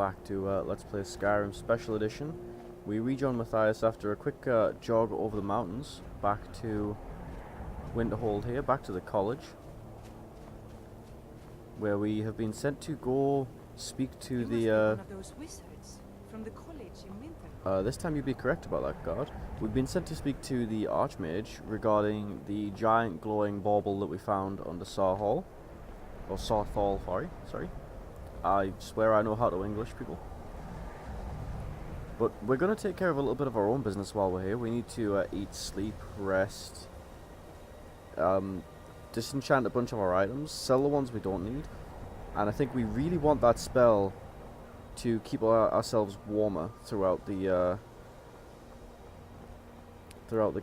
back to Let's Play Skyrim Special Edition. We rejoined Mathius after a quick jog over the mountains back to Winterhold here, back to the college, where we have been sent to go speak to the one of those wizards from the college in Winterhold. this time you'd be correct about that, guard. We've been sent to speak to the Archmage regarding the giant glowing bauble that we found under Sawhall. Or Sawthall, sorry. I swear I know how to English, people. But we're going to take care of a little bit of our own business while we're here. We need to eat, sleep, rest, disenchant a bunch of our items, sell the ones we don't need. And I think we really want that spell to keep ourselves warmer throughout the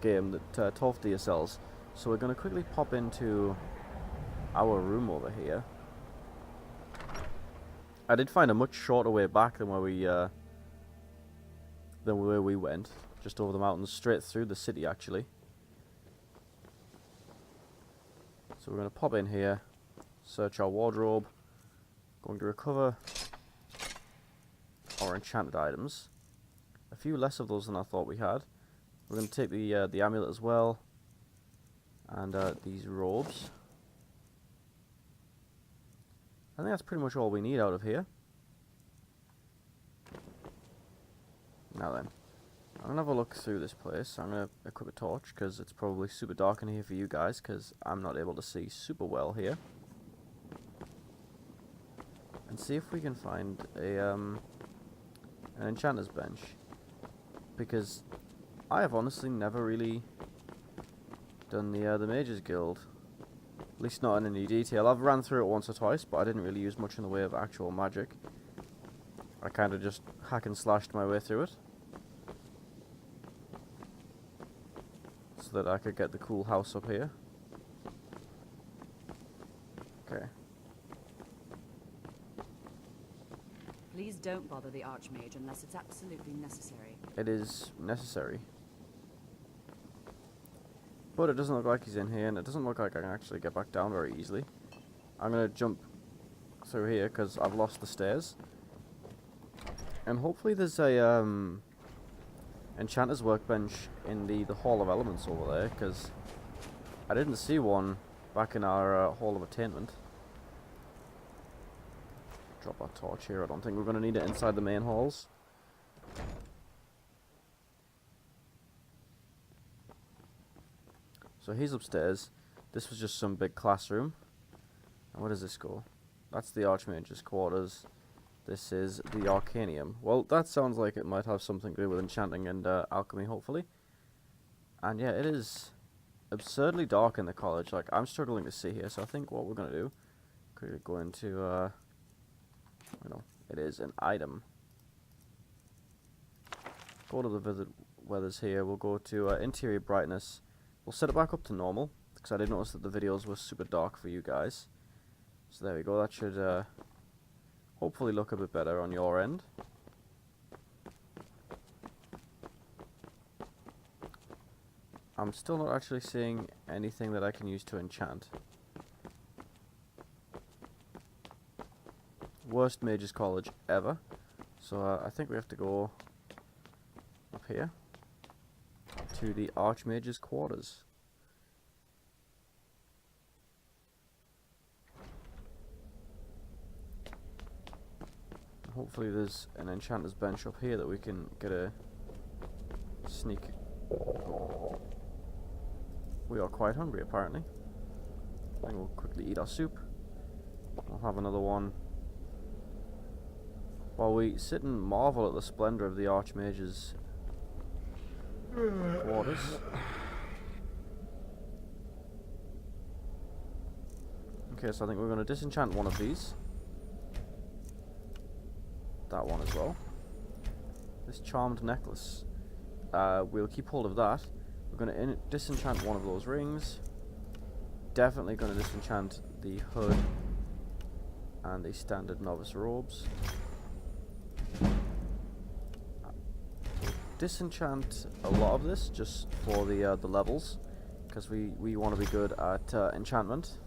game that Tolfdir sells. So we're going to quickly pop into our room over here. I did find a much shorter way back than where we went, just over the mountains, straight through the city actually. So we're going to pop in here, search our wardrobe, going to recover our enchanted items. A few less of those than I thought we had. We're going to take the amulet as well, and these robes. I think that's pretty much all we need out of here. Now then, I'm going to have a look through this place. I'm going to equip a torch because it's probably super dark in here for you guys because I'm not able to see super well here. And see if we can find an enchanter's bench. Because I have honestly never really done the Mages Guild. At least not in any detail. I've ran through it once or twice, but I didn't really use much in the way of actual magic. I kind of just hack and slashed my way through it, so that I could get the cool house up here. Okay. Please don't bother the Archmage unless it's absolutely necessary. It is necessary. But it doesn't look like he's in here, and it doesn't look like I can actually get back down very easily. I'm going to jump through here because I've lost the stairs. And hopefully there's a enchanter's workbench in the Hall of Elements over there, because I didn't see one back in our Hall of Attainment. Drop our torch here. I don't think we're going to need it inside the main halls. So he's upstairs. This was just some big classroom. And where does this go? That's the Archmage's quarters. This is the Arcanium. Well, that sounds like it might have something to do with enchanting and alchemy, hopefully. And yeah, it is absurdly dark in the college. Like, I'm struggling to see here, so I think what we're going to do, quickly go into, it is an item. Go to the visit weathers here. We'll go to interior brightness. We'll set it back up to normal, because I did notice that the videos were super dark for you guys. So there we go, that should hopefully look a bit better on your end. I'm still not actually seeing anything that I can use to enchant. Worst Mages College ever. So I think we have to go up here to the Archmage's quarters. Hopefully there's an enchanter's bench up here that we can get a sneak. Oh. We are quite hungry apparently. I think we'll quickly eat our soup. We'll have another one while we sit and marvel at the splendor of the Archmage's quarters. Okay, so I think we're going to disenchant one of these. That one as well. This charmed necklace. We'll keep hold of that. We're going to disenchant one of those rings. Definitely going to disenchant the hood and the standard novice robes. Disenchant a lot of this just for the levels, because we want to be good at enchantment.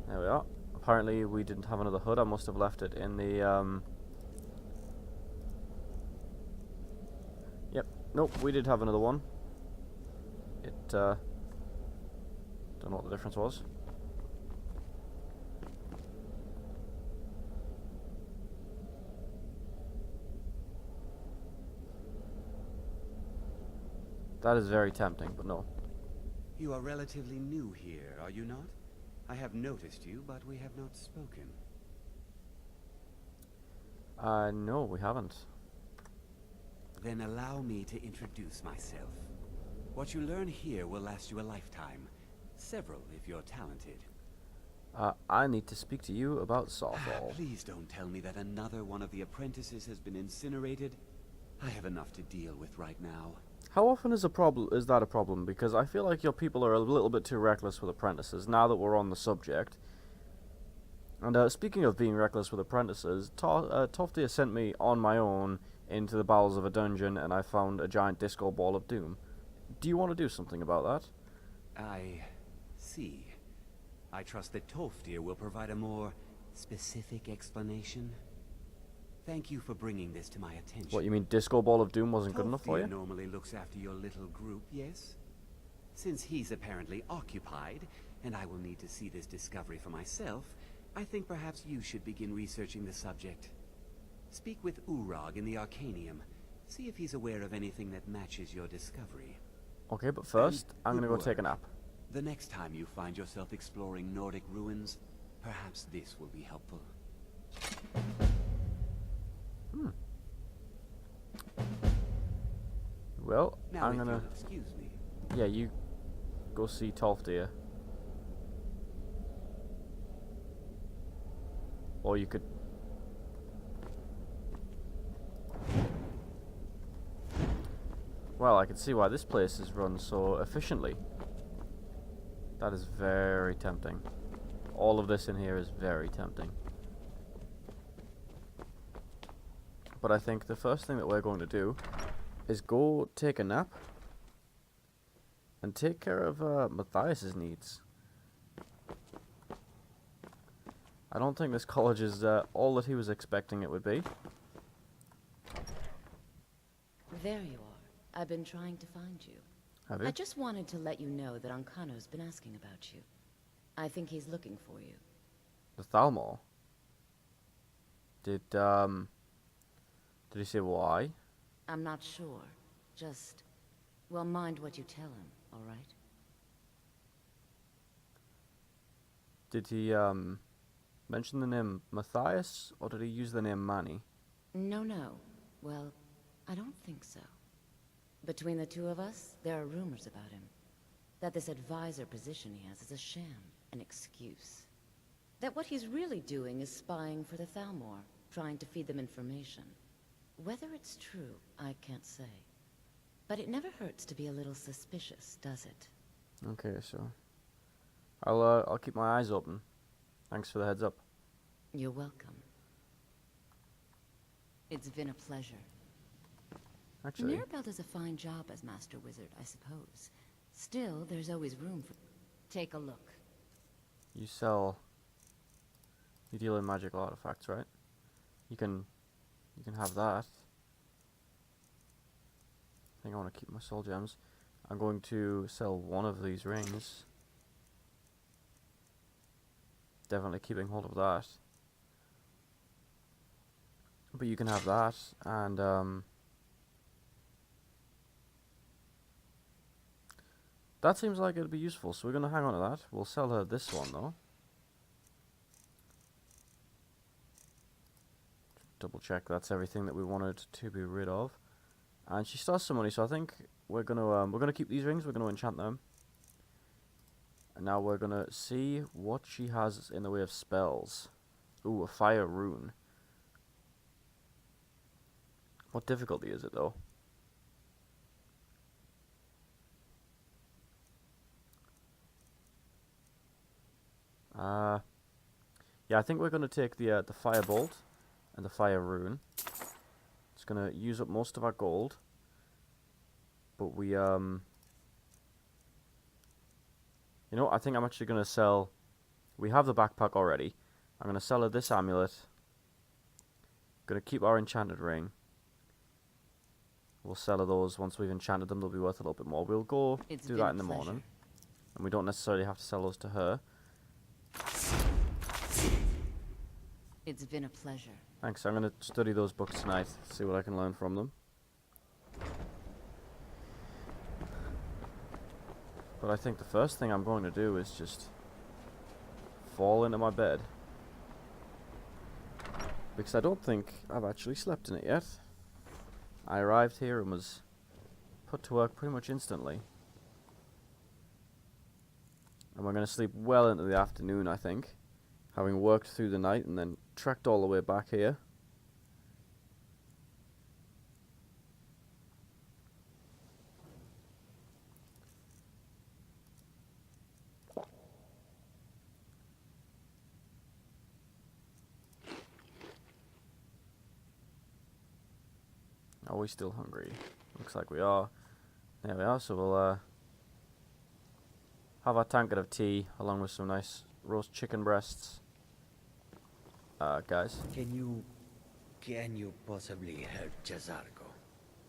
There we are. Apparently we didn't have another hood. I must have left it in the Nope, we did have another one. It, don't know what the difference was. That is very tempting, but no. You are relatively new here, are you not? I have noticed you, but we have not spoken. No, we haven't. Then allow me to introduce myself. What you learn here will last you a lifetime. Several, if you're talented. I need to speak to you about softball. Please don't tell me that another one of the apprentices has been incinerated. I have enough to deal with right now. How often is that a problem? Because I feel like your people are a little bit too reckless with apprentices, now that we're on the subject. And speaking of being reckless with apprentices, Toftia sent me on my own into the bowels of a dungeon, and I found a giant disco ball of doom. Do you want to do something about that? I see. I trust that Toftir will provide a more specific explanation. Thank you for bringing this to my attention. What, you mean disco ball of doom wasn't good enough for you? Normally looks after your little group, yes? Since he's apparently occupied, and I will need to see this discovery for myself, I think perhaps you should begin researching the subject. Speak with Urag in the Arcanium. See if he's aware of anything that matches your discovery. Okay, but first, I'm gonna go take a nap. The next time you find yourself exploring Nordic ruins, perhaps this will be helpful. Well, Now, I'm if gonna... you'll excuse me. Yeah, you go see Toftir. Or you could... Well, I can see why this place is run so efficiently. That is very tempting. All of this in here is very tempting. But I think the first thing that we're going to do is go take a nap and take care of Mathias's needs. I don't think this college is all that he was expecting it would be. There you are. I've been trying to find you. Have you? I just wanted to let you know that Ankano's been asking about you. I think he's looking for you. The Thalmor? Did he say why? I'm not sure. Just, well, mind what you tell him, all right? Did he mention the name Mathias, or did he use the name Manny? No. Well, I don't think so. Between the two of us, there are rumors about him. That this advisor position he has is a sham, an excuse. That what he's really doing is spying for the Thalmor, trying to feed them information. Whether it's true, I can't say. But it never hurts to be a little suspicious, does it? Okay, so I'll keep my eyes open. Thanks for the heads up. You're welcome. It's been a pleasure. Actually, Mirabelle does a fine job as Master Wizard, I suppose. Still, there's always room for... Take a look. you deal in magical artifacts, right? You can have that. I think I want to keep my soul gems. I'm going to sell one of these rings. Definitely keeping hold of that. But you can have that, and that seems like it'd be useful, so we're going to hang on to that. We'll sell her this one, though. Double check that's everything that we wanted to be rid of. And she still has some money, so I think we're gonna keep these rings. We're gonna enchant them. And now we're gonna see what she has in the way of spells. Ooh, a fire rune. What difficulty is it, though? Yeah, I think we're gonna take the fire bolt and the fire rune. It's gonna use up most of our gold, but we you know, I think I'm actually gonna sell. We have the backpack already. I'm gonna sell her this amulet. Gonna keep our enchanted ring, We'll sell those once we've enchanted them. They'll be worth a little bit more. We'll go It's do been that a in the pleasure. morning. And we don't necessarily have to sell those to her. It's been a pleasure. Thanks. I'm going to study those books tonight. See what I can learn from them. But I think the first thing I'm going to do is just fall into my bed. Because I don't think I've actually slept in it yet. I arrived here and was put to work pretty much instantly. And we're going to sleep well into the afternoon, I think. Having worked through the night and then trekked all the way back here. Are we still hungry? Looks like we are. There we are, so we'll have our tankard of tea along with some nice roast chicken breasts. Guys, Can you possibly help Jazargo?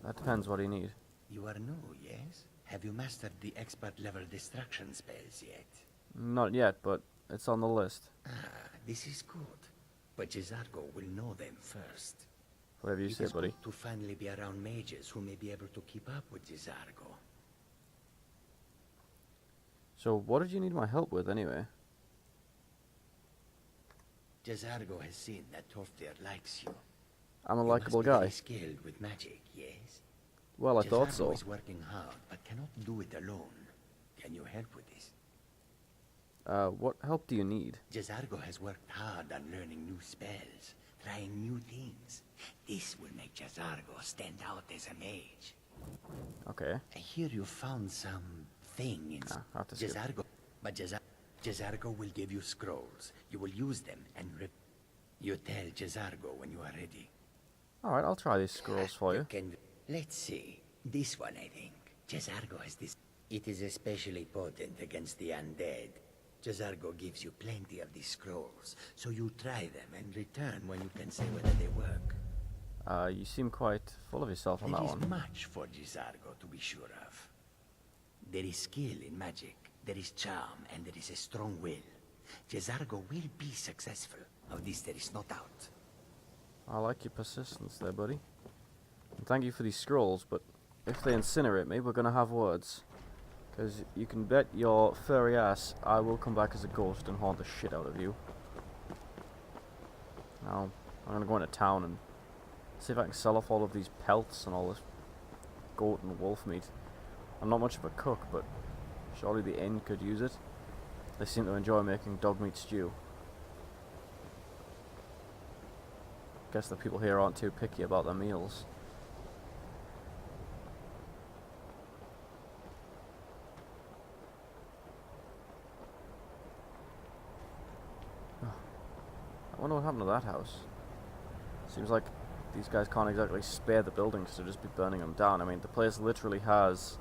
that depends what you need. You are new, yes? Have you mastered the expert level distraction spells yet? Not yet, but it's on the list. Ah, this is good. But Jazargo will know them first. Whatever you It say, is buddy. good to finally be around mages who may be able to keep up with Jazargo. So, what did you need my help with, anyway? Jazargo has seen that Toftir likes you. I'm a You likable must be very guy. skilled with magic, yes? Well, I thought Jazargo so. is working hard, but cannot do it alone. Can you help with this? What help do you need? Jazargo has worked hard on learning new spells, trying new things. This will make Jazargo stand out as a mage. Okay. I hear you found some thing in I'll have to skip. Jazargo. But Jazargo will give you scrolls. You will use them and you tell Jazargo when you are ready. Alright, I'll try these scrolls for you. Let's see. This one, I think. Jazargo has this. It is especially potent against the undead. Jazargo gives you plenty of these scrolls, so you try them and return when you can say whether they work. You seem quite full of yourself on There that is one. much for Jazargo to be sure of. There is skill in magic, there is charm, and there is a strong will. Jazargo will be successful. Of this there is no doubt. I like your persistence there, buddy. And thank you for these scrolls, but if they incinerate me, we're gonna have words. Because you can bet your furry ass I will come back as a ghost and haunt the shit out of you. Now, I'm gonna go into town and see if I can sell off all of these pelts and all this goat and wolf meat. I'm not much of a cook, but surely the inn could use it. They seem to enjoy making dog meat stew. Guess the people here aren't too picky about their meals. I wonder what happened to that house. Seems like these guys can't exactly spare the buildings to just be burning them down. I mean, the place literally has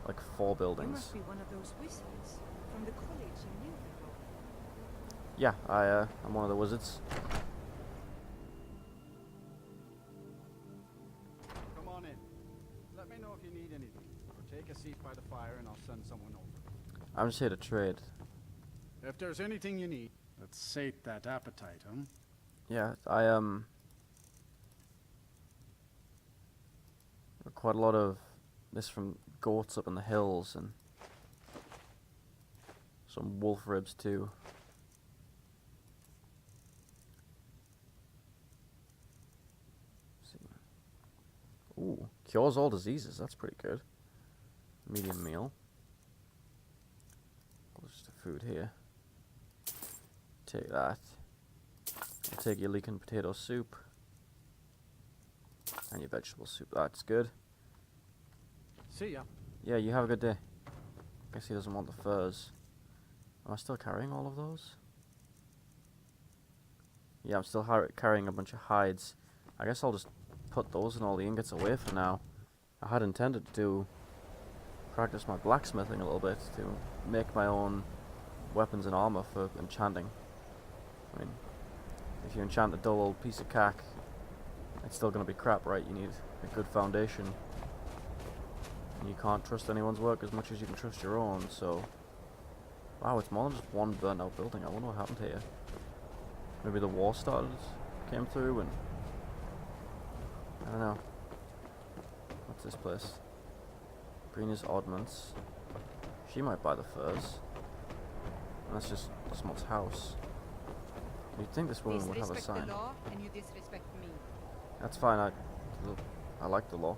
like 4 You buildings. must be one of those wizards from the college in Newville. Yeah, I'm one of the wizards. Come on in. Let me know if you need anything, or take a seat by the fire and I'll send someone over. I'm just here to trade. If there's anything you need, let's sate that appetite, huh? Yeah, quite a lot of this from goats up in the hills and some wolf ribs too. Ooh, cures all diseases. That's pretty good. Medium meal. Just the food here. Take that. I'll take your leek and potato soup. And your vegetable soup. That's good. See ya. Yeah, you have a good day. Guess he doesn't want the furs. Am I still carrying all of those? Yeah, I'm still carrying a bunch of hides. I guess I'll just put those and all the ingots away for now. I had intended to practice my blacksmithing a little bit to make my own weapons and armor for enchanting. I mean, if you enchant a dull old piece of cack, it's still going to be crap, right? You need a good foundation. You can't trust anyone's work as much as you can trust your own, so... Wow, it's more than just one burnt out building. I wonder what happened here. Maybe the war started, came through, and... I don't know. What's this place? Brina's Oddments. She might buy the furs. And that's just someone's house. You'd think this woman would have a sign. The law and you disrespect me. That's fine, I like the law.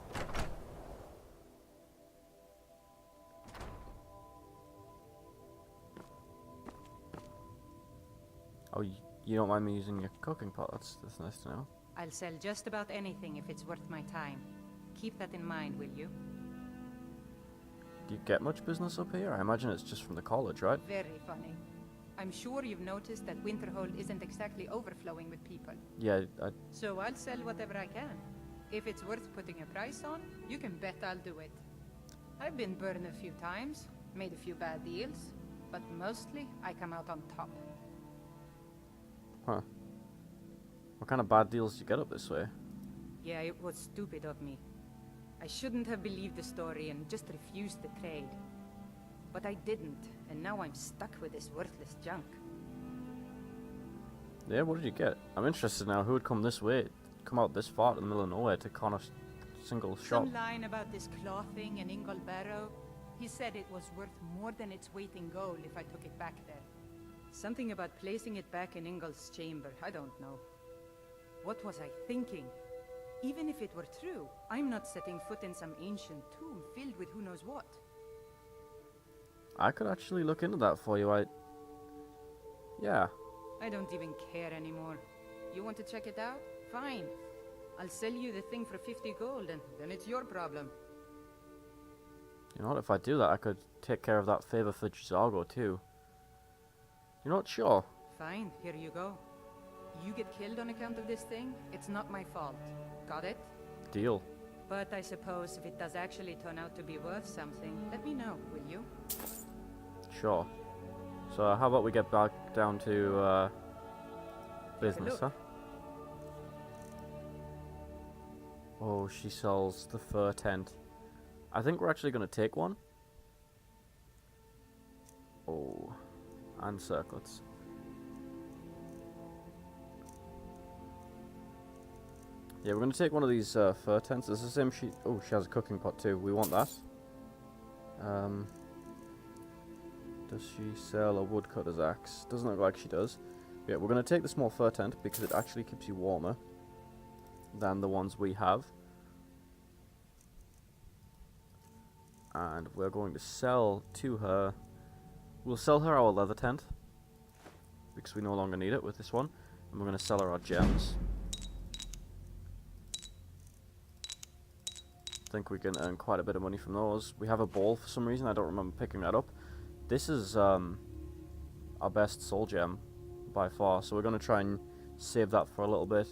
Oh, you don't mind me using your cooking pot? That's nice to know. I'll sell just about anything if it's worth my time. Keep that in mind, will you? Do you get much business up here? I imagine it's just from the college, right? Very funny. I'm sure you've noticed that Winterhold isn't exactly overflowing with people. Yeah, So I'll sell whatever I can. If it's worth putting a price on, you can bet I'll do it. I've been burned a few times, made a few bad deals, but mostly I come out on top. Huh. What kind of bad deals do you get up this way? Yeah, it was stupid of me. I shouldn't have believed the story and just refused the trade. But I didn't, and now I'm stuck with this worthless junk. Yeah, what did you get? I'm interested now. Who would come this way, come out this far to the middle of nowhere to con a single shop? Some line about this clothing in Ingle Barrow. He said it was worth more than its weight in gold if I took it back there. Something about placing it back in Ingle's chamber, I don't know. What was I thinking? Even if it were true, I'm not setting foot in some ancient tomb filled with who knows what. I could actually look into that for you. Yeah. I don't even care anymore. You want to check it out? Fine. I'll sell you the thing for 50 gold, and then it's your problem. You know what? If I do that, I could take care of that favor for Gisargo too. You're not sure? Fine, here you go. You get killed on account of this thing, it's not my fault. Got it? Deal. But I suppose if it does actually turn out to be worth something, let me know, will you? Sure. So how about we get back down to business, huh? Oh, she sells the fur tent. I think we're actually going to take one. Oh, and circlets. Yeah, we're going to take one of these fur tents. It's the same she... Oh, she has a cooking pot too. We want that. Does she sell a woodcutter's axe? Doesn't look like she does. Yeah, we're going to take the small fur tent because it actually keeps you warmer than the ones we have. And we're going to sell to her... We'll sell her our leather tent because we no longer need it with this one. And we're going to sell her our gems. I think we can earn quite a bit of money from those. We have a ball for some reason. I don't remember picking that up. This is our best soul gem by far. So we're going to try and save that for a little bit.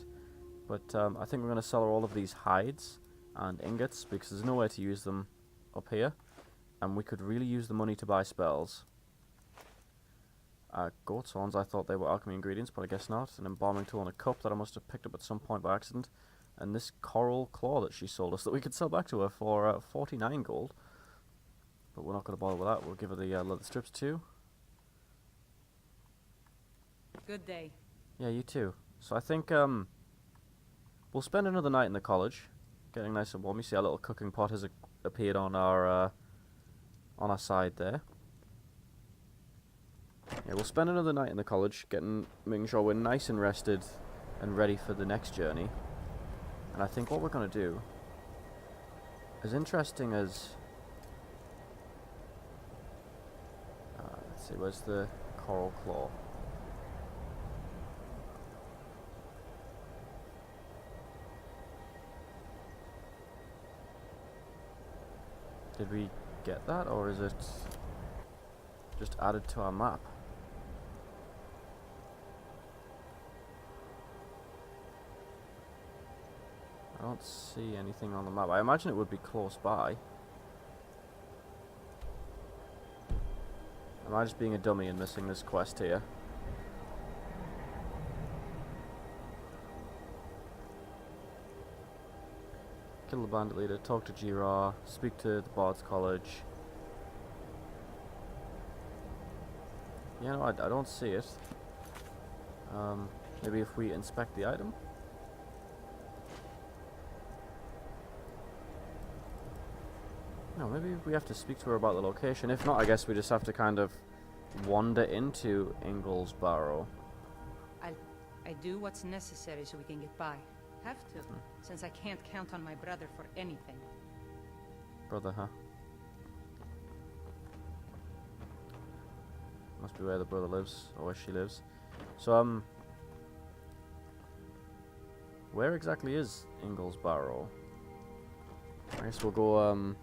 But I think we're going to sell her all of these hides and ingots because there's nowhere to use them up here. And we could really use the money to buy spells. Goat's horns, I thought they were alchemy ingredients, but I guess not. An embalming tool and a cup that I must have picked up at some point by accident. And this coral claw that she sold us that we could sell back to her for 49 gold. But we're not going to bother with that. We'll give her the leather strips too. Good day. Yeah, you too. So I think we'll spend another night in the college, getting nice and warm. You see our little cooking pot has appeared on our side there. Yeah, we'll spend another night in the college, making sure we're nice and rested and ready for the next journey. And I think what we're going to do, as interesting as... let's see, where's the coral claw? Did we get that, or is it just added to our map? I don't see anything on the map. I imagine it would be close by. Am I just being a dummy and missing this quest here? Kill the bandit leader, talk to Gira, speak to the Bard's College. Yeah, no, I don't see it. Maybe if we inspect the item? No, maybe we have to speak to her about the location. If not, I guess we just have to kind of wander into Ingol's Barrow. I do what's necessary so we can get by. Have to, since I can't count on my brother for anything. Brother, huh? Must be where the brother lives, or where she lives. So, where exactly is Ingol's Barrow? I guess we'll go,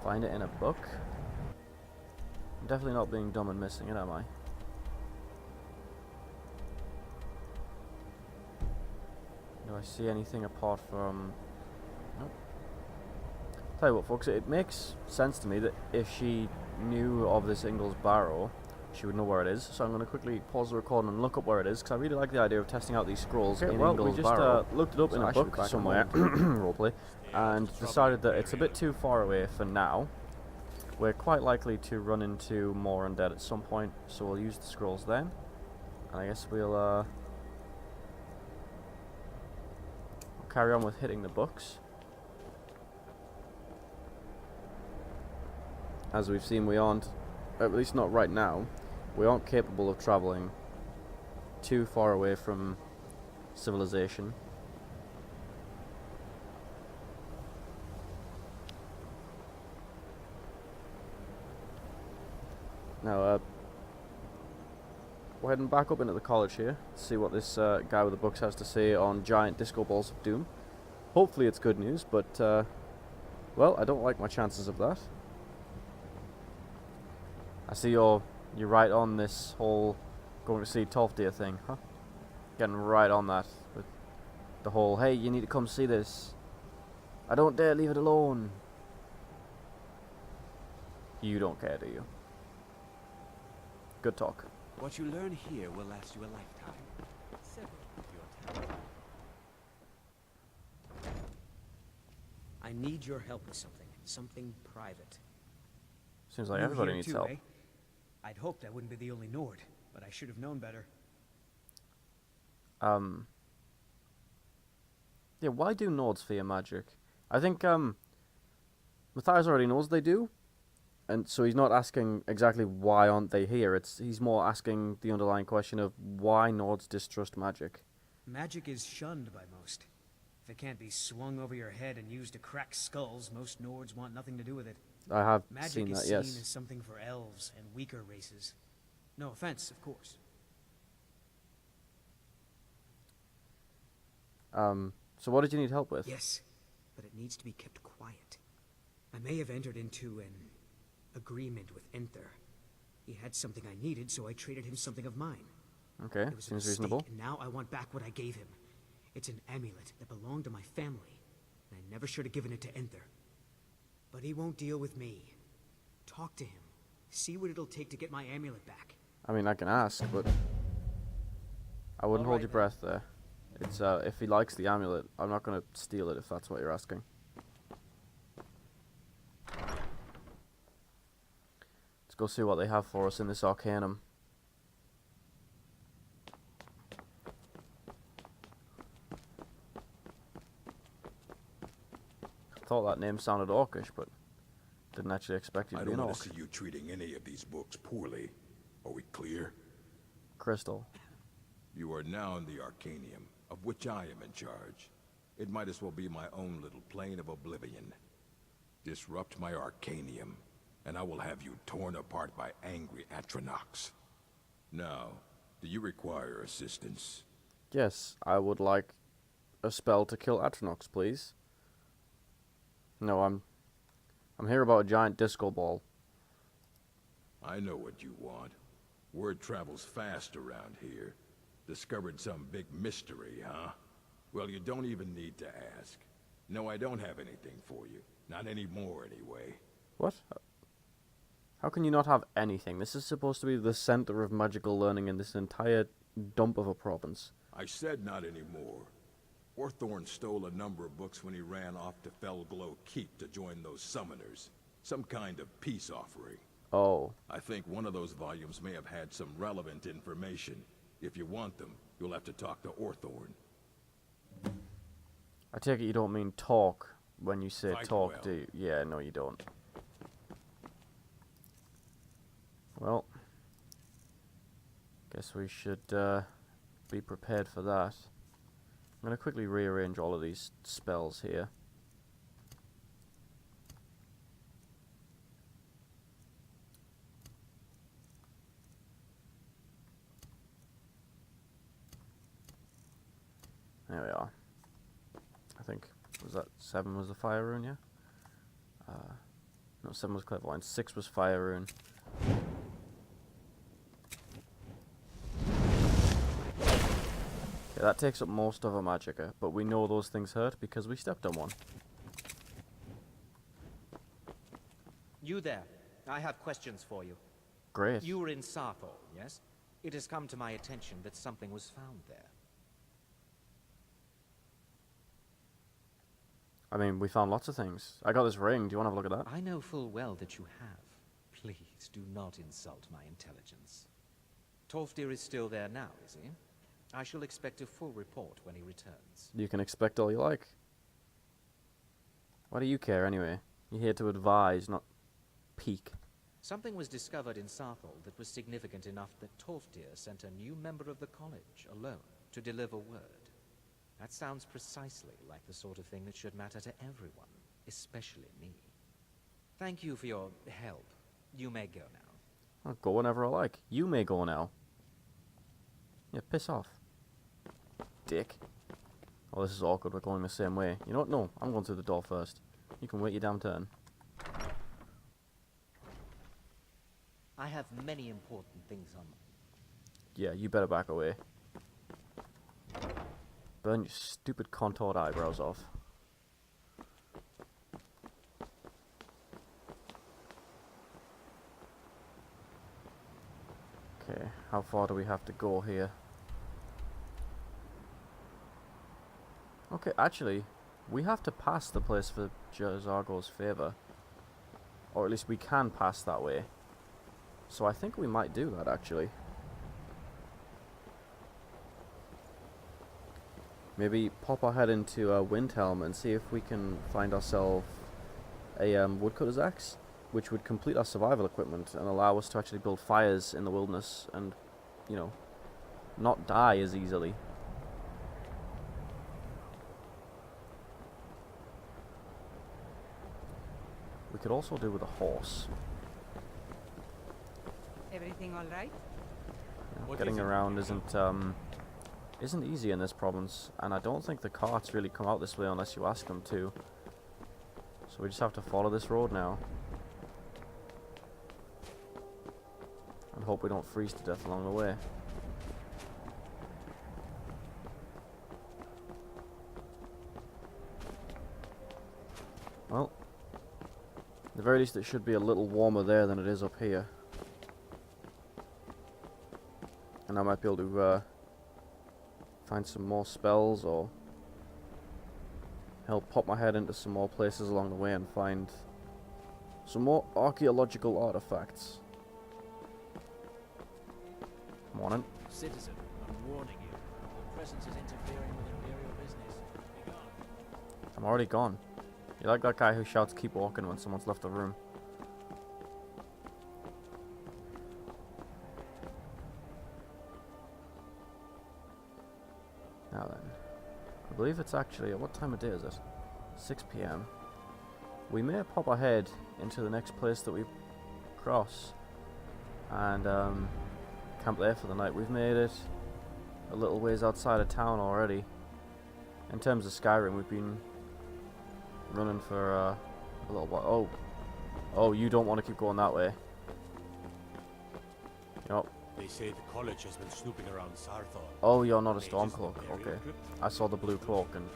find it in a book? I'm definitely not being dumb and missing it, am I? Do I see anything apart from... Nope. Tell you what, folks, it makes sense to me that if she knew of this Ingol's Barrow, she would know where it is. So I'm going to quickly pause the recording and look up where it is, because I really like the idea of testing out these scrolls in Ingol's Barrow. We just looked it up in a book somewhere, roleplay, and decided that it's a bit too far away for now. We're quite likely to run into more undead at some point, so we'll use the scrolls then. And I guess we'll carry on with hitting the books. As we've seen, we aren't, at least not right now, we aren't capable of traveling too far away from civilization. Now, we're heading back up into the college here to see what this guy with the books has to say on giant disco balls of doom. Hopefully it's good news, but, well, I don't like my chances of that. I see you're right on this whole going to see Tolfdir thing, huh? Getting right on that with the whole, hey, you need to come see this. I don't dare leave it alone. You don't care, do you? Good talk. What you learn here will last you a lifetime. Several of your talents. I need your help with something. Something private. Seems like You everybody here needs too, help. eh? I'd hoped I wouldn't be the only Nord, but I should have known better. Yeah, why do Nords fear magic? I think, Mathius already knows they do. And so he's not asking exactly why aren't they here. He's more asking the underlying question of why Nords distrust magic. Magic is shunned by most. If it can't be swung over your head and used to crack skulls, most Nords want nothing to do with it. I have Magic seen is that, seen yes. as something for elves and weaker races. No offense, of course. So what did you need help with? Yes, but it needs to be kept quiet. I may have entered into an agreement with Enther. He had something I needed, so I traded him something of mine. Okay, It was a seems mistake, reasonable. and now I want back what I gave him. It's an amulet that belonged to my family, and I never should have given it to Enther. But he won't deal with me. Talk to him. See what it'll take to get my amulet back. I mean, I can ask, but I wouldn't hold your breath there. It's if he likes the amulet, I'm not going to steal it if that's what you're asking. Let's go see what they have for us in this Arcanum. I thought that name sounded orcish, but didn't actually expect you to I be don't an want orc. to see you treating any of these books poorly. Are we clear? Crystal. You are now in the Arcanium, of which I am in charge. It might as well be my own little plane of oblivion. Disrupt my Arcanium, and I will have you torn apart by angry Atronachs. Now, do you require assistance? Yes, I would like a spell to kill Atronachs, please. No, I'm here about a giant disco ball. I know what you want. Word travels fast around here. Discovered some big mystery, huh? Well, you don't even need to ask. No, I don't have anything for you. Not anymore, anyway. What? How can you not have anything? This is supposed to be the center of magical learning in this entire dump of a province. I said not anymore. Orthorn stole a number of books when he ran off to Felglow Keep to join those summoners. Some kind of peace offering. Oh. I think one of those volumes may have had some relevant information. If you want them, you'll have to talk to Orthorn. I take it you don't mean talk when you say Fight talk, well. do you? Yeah, no you don't. Well, guess we should be prepared for that. I'm going to quickly rearrange all of these spells here. There we are. I think, was that 7 was the fire rune, yeah? No, 7 was clairvoyance, 6 was fire rune. Okay, that takes up most of our magicka, but we know those things hurt because we stepped on one. You there. I have questions for you. Great. You were in Sarthor, yes? It has come to my attention that something was found there. I mean, we found lots of things. I got this ring. Do you want to have a look at that? I know full well that you have. Please do not insult my intelligence. Tolfdir is still there now, is he? I shall expect a full report when he returns. You can expect all you like. Why do you care anyway? You're here to advise, not peek. Something was discovered in Sarthor that was significant enough that Tolfdir sent a new member of the college alone to deliver word. That sounds precisely like the sort of thing that should matter to everyone, especially me. Thank you for your help. You may go now. I'll go whenever I like. You may go now. Yeah, piss off. Dick. Oh, this is awkward. We're going the same way. You know what? No, I'm going through the door first. You can wait your damn turn. I have many important things on. Yeah, you better back away. Burn your stupid contoured eyebrows off. Okay, how far do we have to go here? Okay, actually, we have to pass the place for Jazargo's favor. Or at least we can pass that way. So I think we might do that, actually. Maybe pop our head into Windhelm and see if we can find ourselves a woodcutter's axe, which would complete our survival equipment and allow us to actually build fires in the wilderness and, you know, not die as easily. We could also do with a horse. Everything all right? You know, getting around isn't easy in this province, and I don't think the carts really come out this way unless you ask them to. So we just have to follow this road now. And hope we don't freeze to death along the way. Well, at the very least it should be a little warmer there than it is up here. And I might be able to find some more spells or help pop my head into some more places along the way and find some more archaeological artifacts. Morning. Citizen, I'm warning you. Your presence is interfering with Imperial business. Be gone. I'm already gone. You're like that guy who shouts keep walking when someone's left the room. Now then, I believe it's actually, what time of day is it? 6 PM. We may pop ahead into the next place that we cross and camp there for the night. We've made it a little ways outside of town already. In terms of Skyrim, we've been running for a little while. Oh, you don't want to keep going that way. Yup. They say the college has been snooping around Sarthor. Oh, you're not a Stormcloak. Okay. I saw the blue cloak and...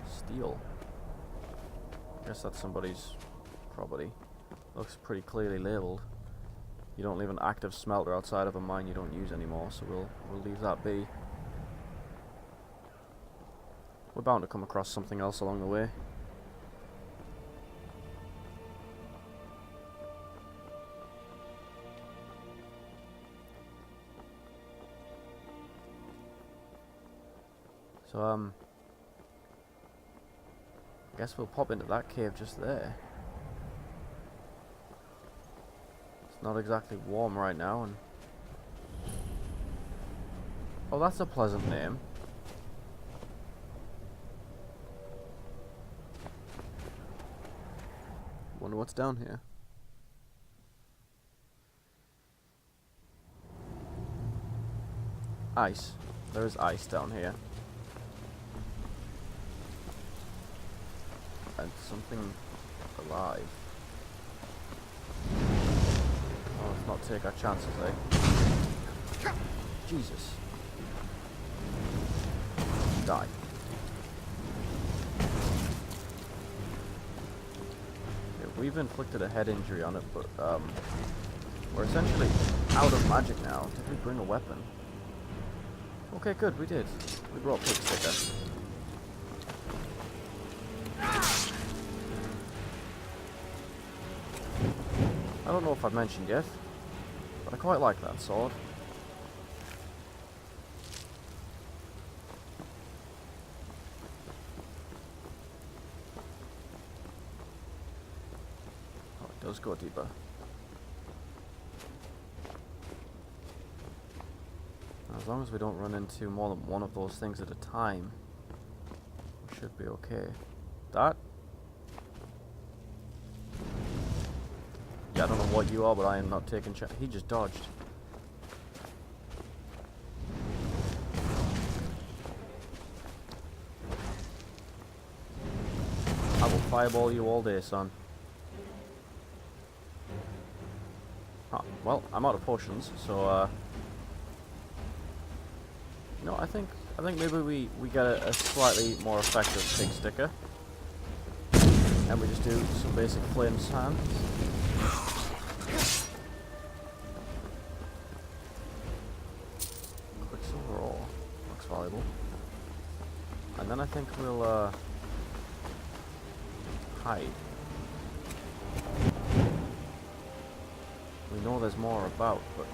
Steel. Guess that's somebody's property. Looks pretty clearly labelled. You don't leave an active smelter outside of a mine you don't use anymore, so we'll leave that be. We're bound to come across something else along the way. So, I guess we'll pop into that cave just there. It's not exactly warm right now, and... Oh, that's a pleasant name. Wonder what's down here. Ice. There is ice down here. And something alive. Oh, let's not take our chances, eh? Jesus. Die. Okay, we've inflicted a head injury on it, but we're essentially out of magic now. Did we bring a weapon? Okay, good, we did. We brought Pig Sticker. I don't know if I've mentioned yet, but I quite like that sword. Oh, it does go deeper. As long as we don't run into more than one of those things at a time, we should be okay. That? Yeah, I don't know what you are, but I am not taking he just dodged. I will fireball you all day, son. Huh. Well, I'm out of potions, so no, I think maybe we get a slightly more effective Pig Sticker, and we just do some basic flame sands. Quicksilver ore looks valuable, and then I think we'll hide. We know there's more about, but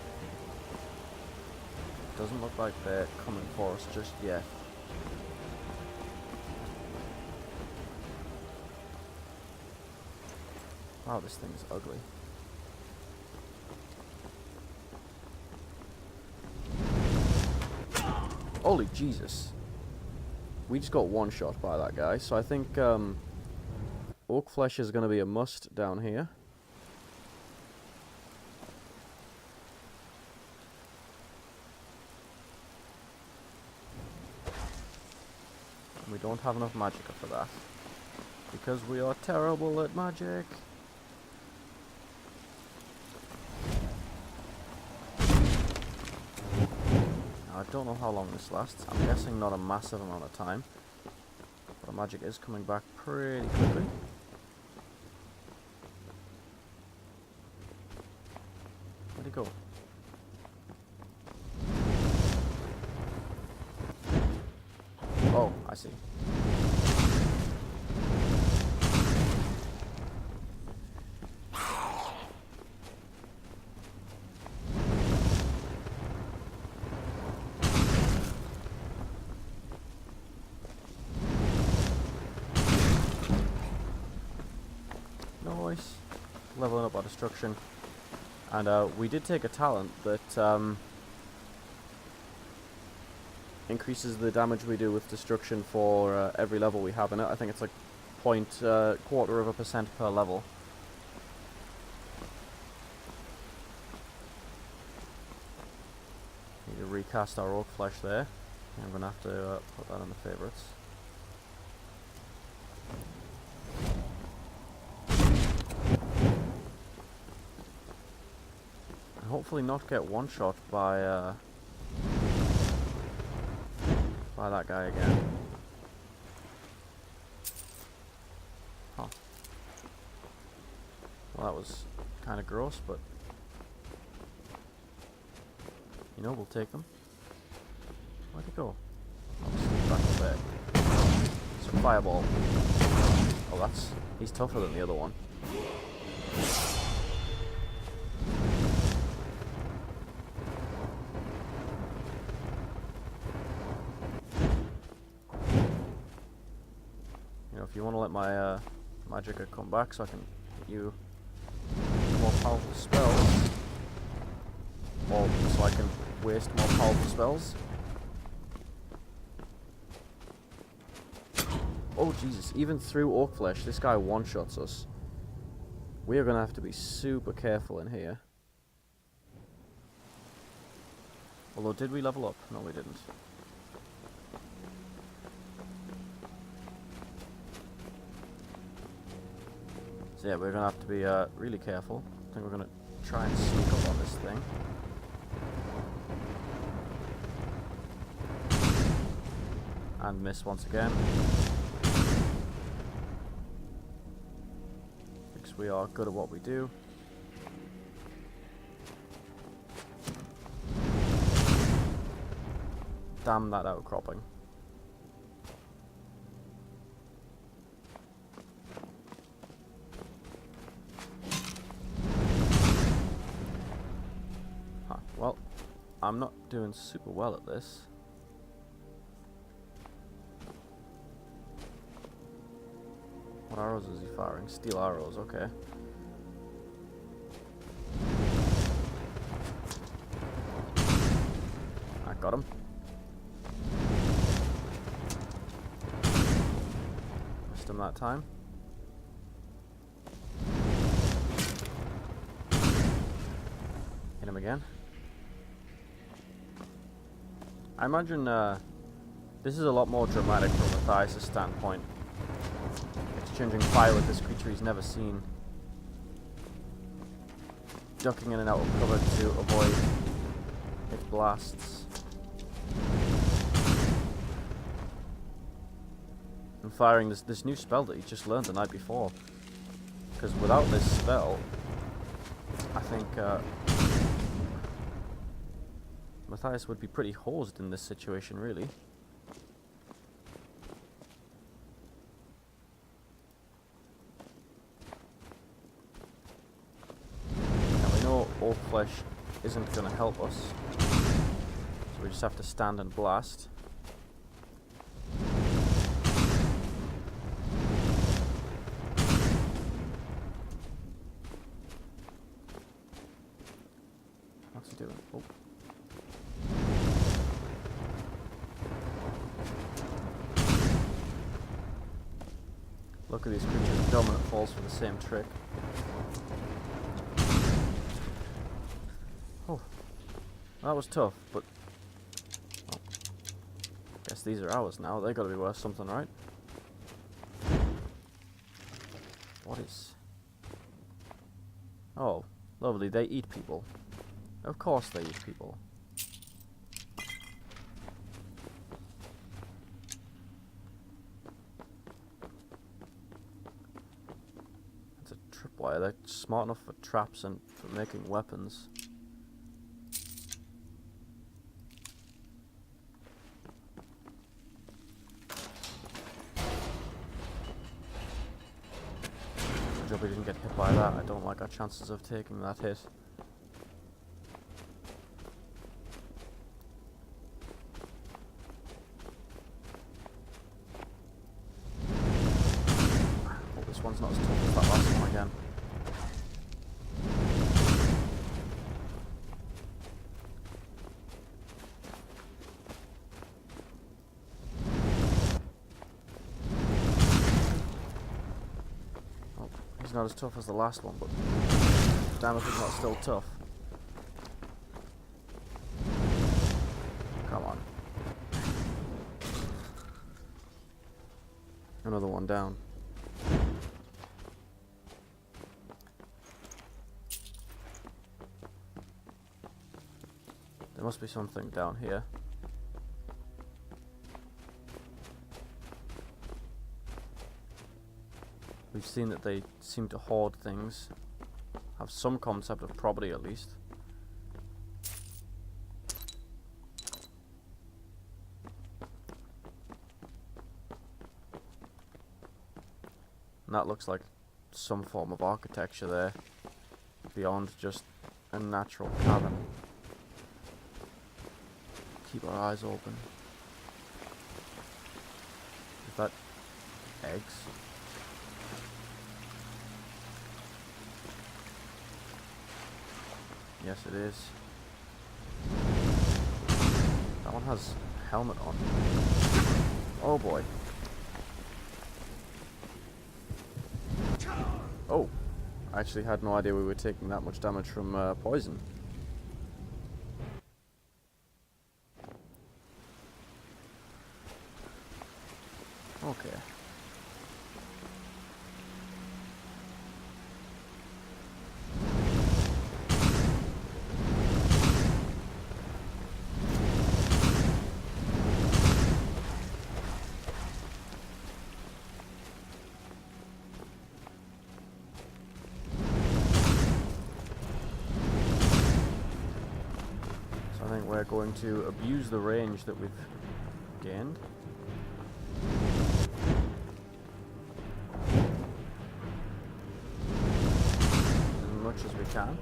doesn't look like they're coming for us just yet. Wow, this thing is ugly. Holy Jesus. We just got one shot by that guy, so I think oak flesh is going to be a must down here. We don't have enough magicka for that, because we are terrible at magic. Now, I don't know how long this lasts. I'm guessing not a massive amount of time, but our magic is coming back pretty quickly. Where'd he go? Oh, I see. Nice. Leveling up our destruction. And we did take a talent that increases the damage we do with destruction for every level we have in it. I think it's like 0.25% per level. Need to recast our oak flesh there. I'm gonna have to put that in the favorites. And hopefully not get one shot by that guy again. Huh. Well, that was kind of gross, but you know, we'll take them. Where'd he go? Oh, back up there. Fireball. Oh, that's... he's tougher than the other one. You know, if you want to let my Magicka come back so I can hit you more powerful spells, or so I can waste more powerful spells. Oh Jesus, even through Orc Flesh, this guy one-shots us. We are going to have to be super careful in here. Although, did we level up? No, we didn't. So yeah, we're going to have to be really careful. I think we're going to try and sneak up on this thing. And miss once again. Because we are good at what we do. Damn that outcropping. Huh, well, I'm not doing super well at this. What arrows is he firing? Steel arrows, okay. I got him. Missed him that time. Hit him again. I imagine this is a lot more dramatic from Mathius' standpoint. Exchanging fire with this creature he's never seen. Ducking in and out of cover to avoid its blasts. And firing this new spell that he just learned the night before. Because without this spell, I think Mathius would be pretty hosed in this situation, really. Orc Flesh isn't going to help us, so we just have to stand and blast. What's he doing? Oh. Look at these creatures, dominant falls for the same trick. Oh, that was tough, but well, guess these are ours now. They gotta be worth something, right? What is? Oh, lovely. They eat people. Of course they eat people. It's a tripwire. They're smart enough for traps and for making weapons. We didn't get hit by that. I don't like our chances of taking that hit. Hope this one's not as tough as that last one again. It's not as tough as the last one, but damn if it's not still tough. Come on. Another one down. There must be something down here. We've seen that they seem to hoard things, have some concept of property at least. And that looks like some form of architecture there, beyond just a natural cabin. Keep our eyes open. Is that eggs? Yes, it is. That one has a helmet on. Oh boy. Oh, I actually had no idea we were taking that much damage from poison. Okay. So I think we're going to abuse the range that we've gained. As much as we can.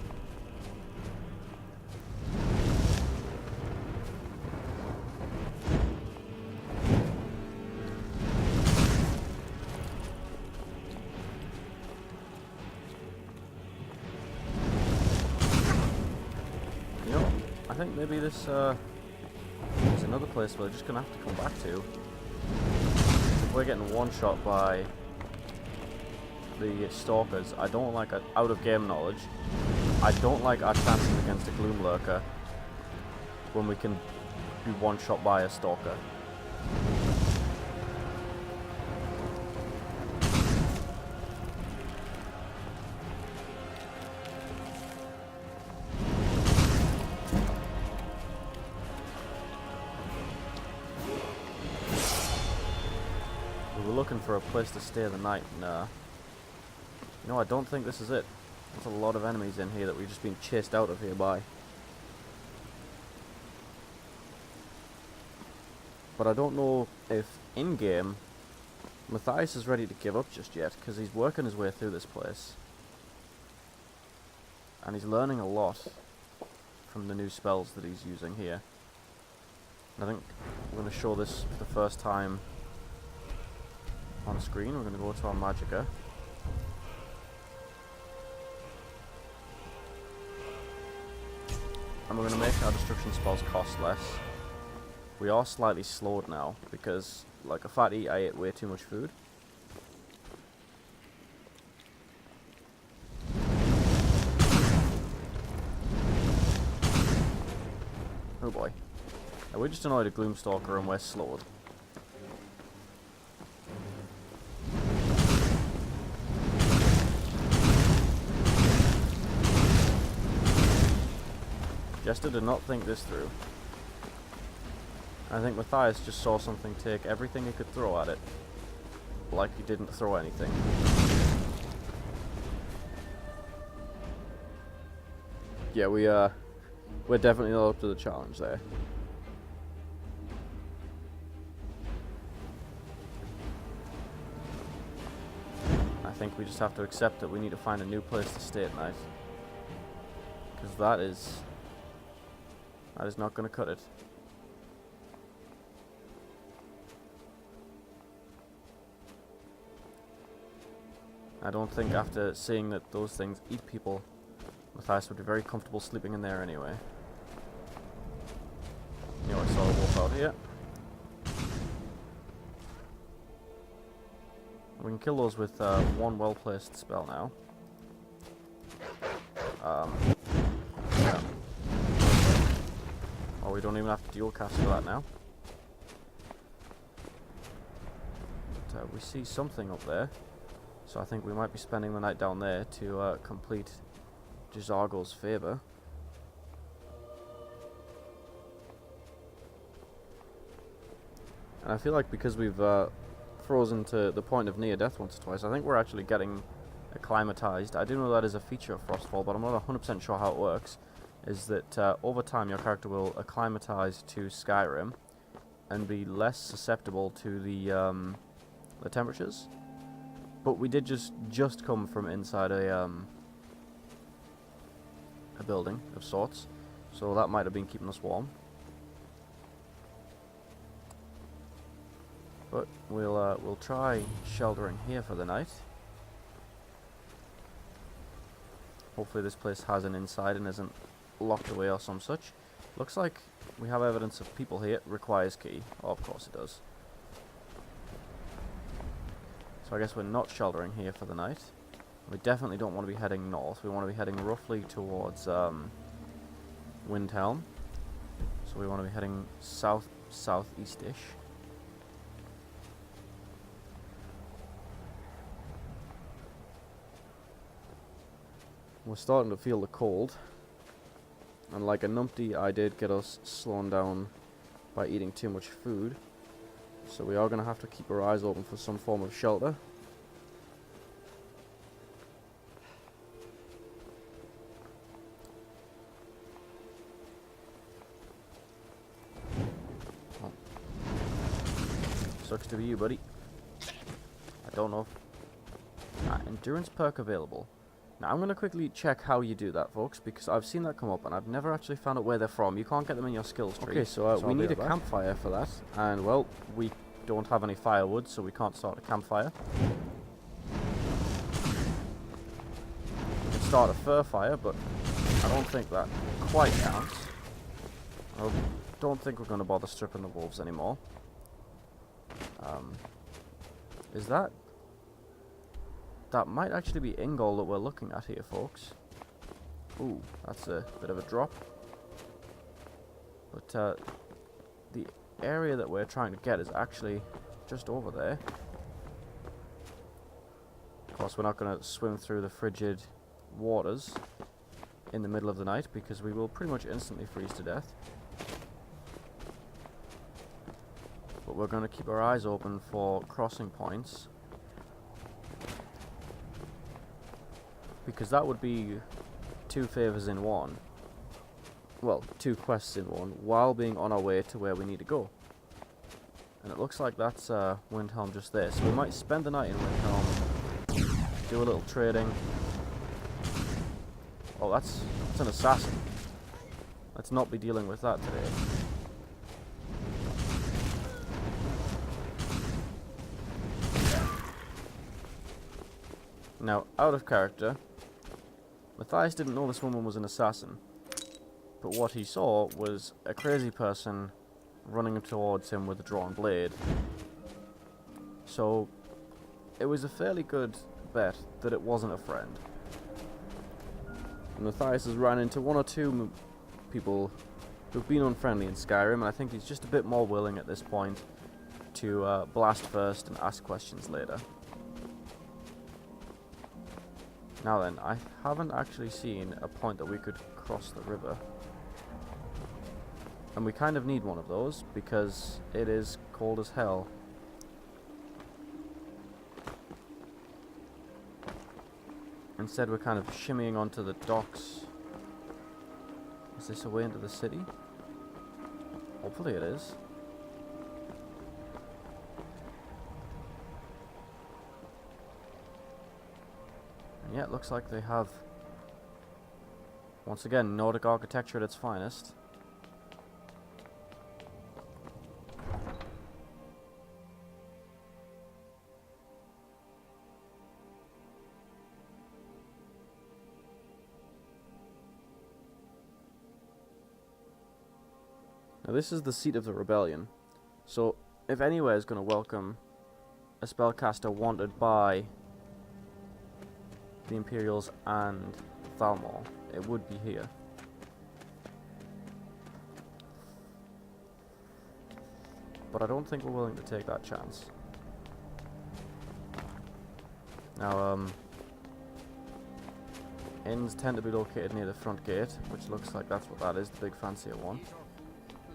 You know, I think maybe this is another place we're just gonna have to come back to. If we're getting one shot by the stalkers, I don't like it. Out of game knowledge, I don't like our chances against a gloom lurker when we can be one shot by a stalker. We were looking for a place to stay the night, and no, I don't think this is it. There's a lot of enemies in here that we've just been chased out of here by. But I don't know if in-game Mathius is ready to give up just yet, because he's working his way through this place. And he's learning a lot from the new spells that he's using here. And I think we're going to show this for the first time on screen. We're going to go to our Magicka. And we're going to make our destruction spells cost less. We are slightly slowed now, because, like a fatty, I ate way too much food. Oh boy. Now we just annoyed a Gloomstalker and we're slowed. Jester did not think this through. I think Mathius just saw something take everything he could throw at it, like he didn't throw anything. Yeah, we're definitely not up to the challenge there. I think we just have to accept that we need to find a new place to stay at night, because that is not going to cut it. I don't think after seeing that those things eat people, Mathius would be very comfortable sleeping in there anyway. You know, I saw a wolf out here. We can kill those with one well-placed spell now. Yeah. Oh, we don't even have to dual cast for that now. But, we see something up there. So I think we might be spending the night down there to complete J'zargo's favour. And I feel like because we've frozen to the point of near death once or twice, I think we're actually getting acclimatized. I do know that is a feature of Frostfall, but I'm not 100% sure how it works. Is that over time your character will acclimatize to Skyrim and be less susceptible to the temperatures. But we did just come from inside a building of sorts, so that might have been keeping us warm. But we'll try sheltering here for the night. Hopefully this place has an inside and isn't locked away or some such. Looks like we have evidence of people here. Requires key. Oh, of course it does. So I guess we're not sheltering here for the night. We definitely don't want to be heading north. We want to be heading roughly towards Windhelm. So we want to be heading southeast-ish. We're starting to feel the cold. And like a numpty, I did get us slowing down by eating too much food. So we are going to have to keep our eyes open for some form of shelter. Oh. Sucks to be you, buddy. I don't know if... endurance perk available. Now I'm going to quickly check how you do that, folks, because I've seen that come up and I've never actually found out where they're from. You can't get them in your skills tree. Okay, so we need a campfire for that, and well, we don't have any firewood, so we can't start a campfire. We can start a fur fire, but I don't think that quite counts. I don't think we're going to bother stripping the wolves anymore. Is that... That might actually be Ingol that we're looking at here, folks. Ooh, that's a bit of a drop. But the area that we're trying to get is actually just over there. Of course, we're not going to swim through the frigid waters in the middle of the night, because we will pretty much instantly freeze to death. But we're going to keep our eyes open for crossing points, because that would be 2 favors in one. Well, 2 quests in one, while being on our way to where we need to go. And it looks like that's Windhelm just there. So we might spend the night in Windhelm, do a little trading. Oh, that's an assassin. Let's not be dealing with that today. Now, out of character, Mathius didn't know this woman was an assassin, but what he saw was a crazy person running towards him with a drawn blade. So, it was a fairly good bet that it wasn't a friend. And Mathius has ran into 1 or 2 people who've been unfriendly in Skyrim, and I think he's just a bit more willing at this point to blast first and ask questions later. Now then, I haven't actually seen a point that we could cross the river. And we kind of need one of those, because it is cold as hell. Instead we're kind of shimmying onto the docks. Is this a way into the city? Hopefully it is. Yeah, it looks like they have, once again, Nordic architecture at its finest. Now this is the seat of the rebellion, so if anywhere is going to welcome a spellcaster wanted by the Imperials and Thalmor, it would be here. But I don't think we're willing to take that chance. Now, inns tend to be located near the front gate, which looks like that's what that is, the big fancier one.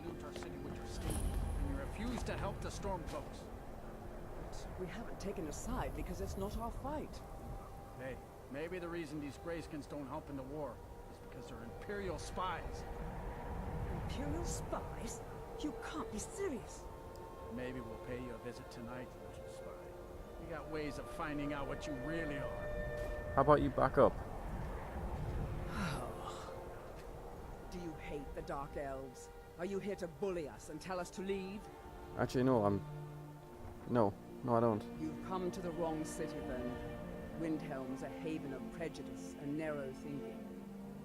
Pollute our city with your steel, and you refuse to help the Stormcloaks. But we haven't taken a side because it's not our fight. Hey, maybe the reason these Greyskins don't help in the war is because they're Imperial spies. Imperial spies? You can't be serious. Maybe we'll pay you a visit tonight, little spy. We got ways of finding out what you really are. How about you back up? Do you hate the Dark Elves? Are you here to bully us and tell us to leave? Actually, no, No, I don't. You've come to the wrong city, then. Windhelm's a haven of prejudice and narrow thinking,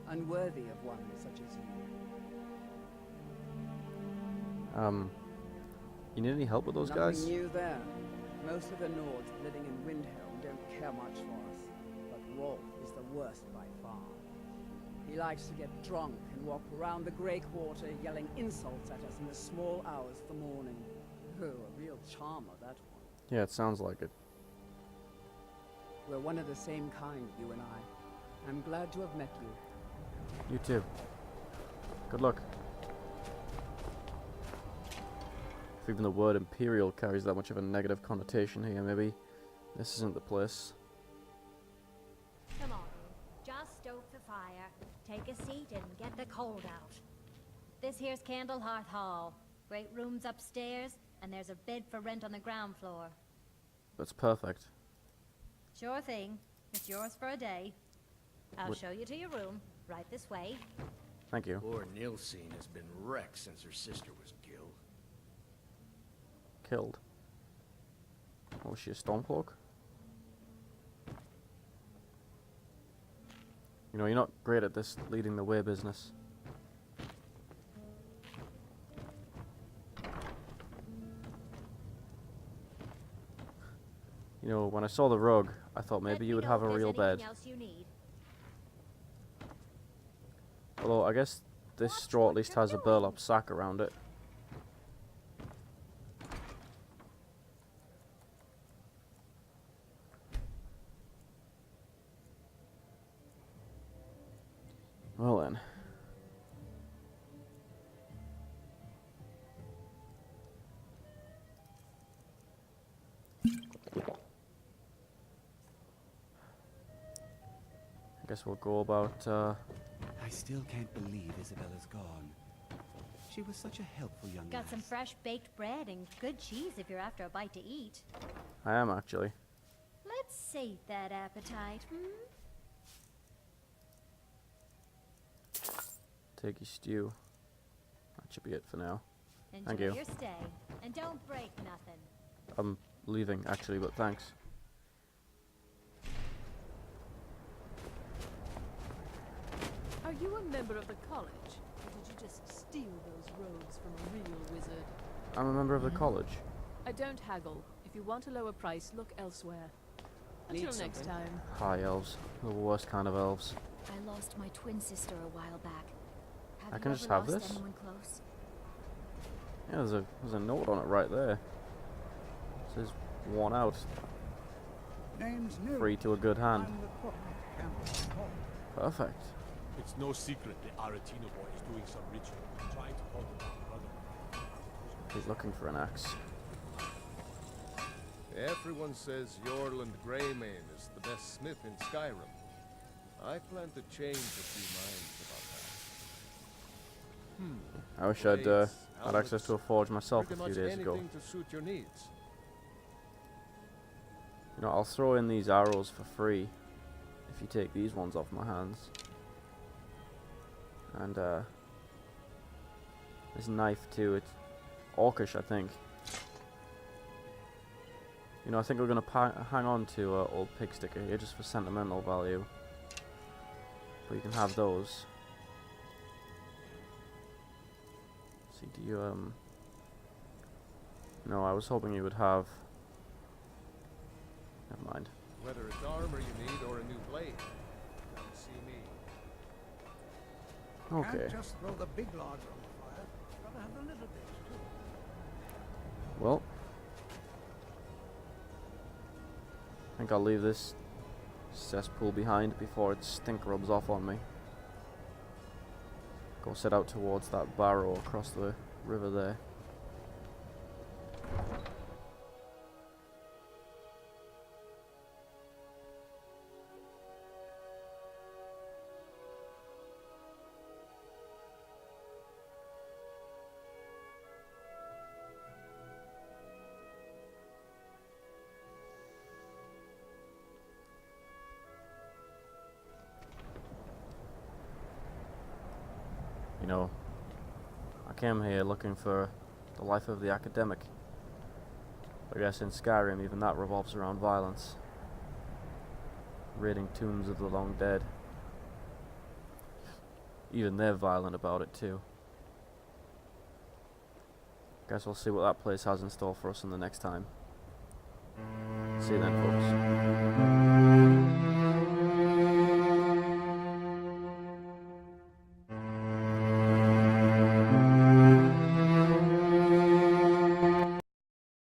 unworthy of one such as you. You need any help with those guys? Nothing new there. Most of the Nords living in Windhelm don't care much for us, but Rolf is the worst by far. He likes to get drunk and walk around the Grey Quarter yelling insults at us in the small hours of the morning. Oh, a real charmer, that one. Yeah, it sounds like it. We're one of the same kind, you and I. I'm glad to have met you. You too. Good luck. If even the word Imperial carries that much of a negative connotation here, maybe this isn't the place. Come on, just stoke the fire, take a seat and get the cold out. This here's Candlehearth Hall. Great rooms upstairs, and there's a bed for rent on the ground floor. That's perfect. Sure thing. It's yours for a day. I'll show you to your room, right this way. Thank you. Poor Nilsine has been wrecked since her sister was killed. Killed. Oh, was she a Stormcloak? You know, you're not great at this leading the way business. You know, when I saw the rug, I thought maybe you would have a real bed. Although, I guess this straw at least has a burlap sack around it. Well then. I guess we'll go about, I still can't believe Isabella's gone. She was such a helpful young Got lass. some fresh baked bread and good cheese if you're after a bite to eat. I am actually. Let's sate that appetite, Turkey stew. That should be it for now. Enjoy Thank you. your stay, and don't break nothing. I'm leaving actually, but thanks. Are you a member of the college? Or did you just steal those robes from a real wizard? I'm a member of the college. I don't haggle. If you want a lower price, look elsewhere. Until next time. High elves. The worst kind of elves. I lost my twin sister a while back. Have I you can ever just have lost this? anyone close? Yeah, there's a note on it right there. It says worn out. Name's new. Free to a good hand. I'm the cook, Campbell Hall. Perfect. It's no secret the Aretino boy is doing some ritual, trying to hold it down brother. He's looking for an axe. Everyone says Yorland Greymane is the best smith in Skyrim. I plan to change a few minds about that. I wish I'd had access to a forge myself a Pretty few much days ago. anything to suit your needs. You know, I'll throw in these arrows for free if you take these ones off my hands. And this knife too, it's orcish, I think. You know, I think we're gonna hang on to old pig sticker here just for sentimental value. But you can have those. See, do you No, I was hoping you would have. Never mind. Whether it's armor you need or a new blade, come see me. Okay. Can't just throw the big logs on the fire. Gotta have the little bits too. Well, I think I'll leave this cesspool behind before its stink rubs off on me. Go set out towards that barrow across the river there. You know, I came here looking for the life of the academic. I guess in Skyrim, even that revolves around violence. Raiding tombs of the long dead. Even they're violent about it too. Guess we'll see what that place has in store for us in the next time. See you then, folks.